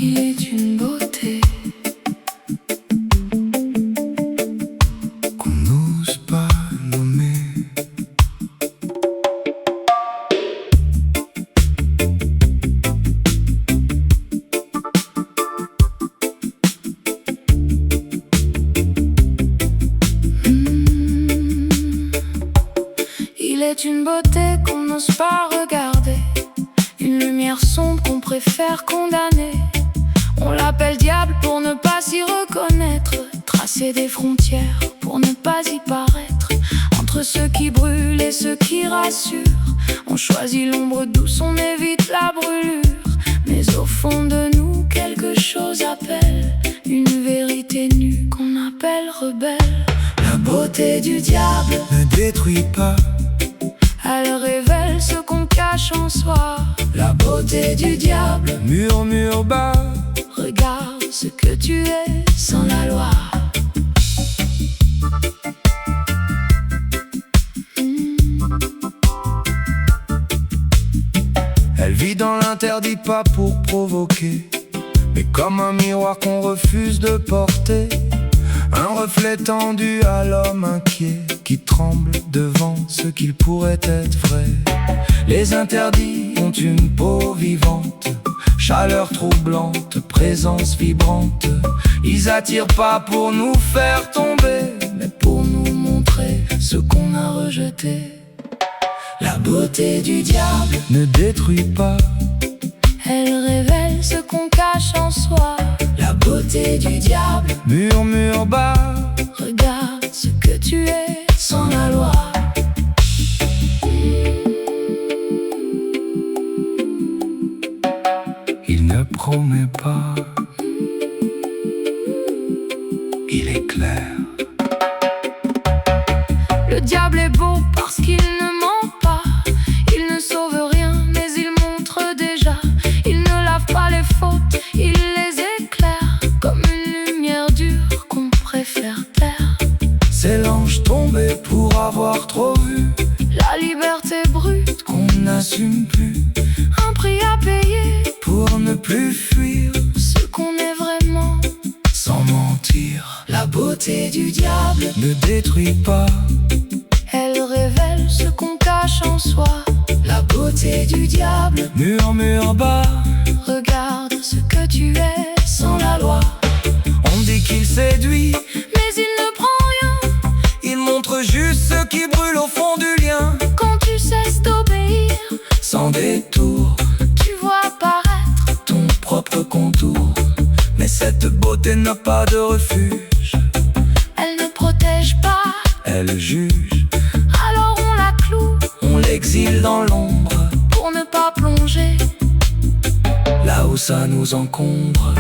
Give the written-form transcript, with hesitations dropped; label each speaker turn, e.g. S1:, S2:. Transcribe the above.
S1: il est une beauté
S2: qu'on n'ose pas nommer.
S1: Il est une beauté qu'on n'ose pas regarder, une lumière sombre qu'on préfère condamner. On l'appelle diable pour ne pas s'y reconnaître, tracer des frontières pour ne pas y paraître. Entre ceux qui brûlent et ceux qui rassurent, on choisit l'ombre douce, on évite la brûlure. Mais au fond de nous, quelque chose appelle, une vérité nue qu'on appelle rebelle. La beauté du diable
S2: Ne détruit pas,
S1: elle révèle ce qu'on cache en soi. La beauté du diable
S2: murmure bas.
S1: regarde ce que tu es sans la loi.
S2: Elle vit dans l'interdit, pas pour provoquer, mais comme un miroir qu'on refuse de porter. Un reflet tendu à l'homme inquiet qui tremble devant ce qu'il pourrait être vrai. Les interdits ont une peau vivante, chaleur troublante, présence vibrante. Ils attirent pas pour nous faire tomber, mais pour nous montrer ce qu'on a rejeté. La beauté du diable
S1: ne détruit pas, elle révèle ce qu'on cache en soi. La beauté du diable
S2: murmure bas.
S1: regarde ce que tu es sans la loi.
S2: Il ne promet pas, il est clair.
S1: Le diable est beau parce qu'il ne ment pas. Il ne sauve rien, mais il montre déjà. Il ne lave pas les fautes, il les éclaire, comme une lumière dure qu'on préfère taire.
S2: C'est l'ange tombé pour avoir trop vu,
S1: La liberté brute,
S2: qu'on n'assume plus,
S1: un prix à payer
S2: pour ne plus fuir,
S1: ce qu'on est vraiment.
S2: sans mentir.
S1: La beauté du diable,
S2: Ne détruit pas,
S1: elle révèle ce qu'on cache en soi. La beauté du diable
S2: murmure bas.
S1: regarde ce que tu es sans la loi.
S2: On dit qu'il séduit,
S1: Mais il ne prend rien
S2: il montre juste ce qui brûle au fond du lien.
S1: quand tu cesses d'obéir.
S2: Sans détour,
S1: Tu vois apparaître
S2: ton propre contour. Mais cette beauté n'a pas de refuge,
S1: elle ne protège pas,
S2: elle juge.
S1: alors on la cloue
S2: On l'exile dans l'ombre,
S1: pour ne pas plonger.
S2: là où ça nous encombre.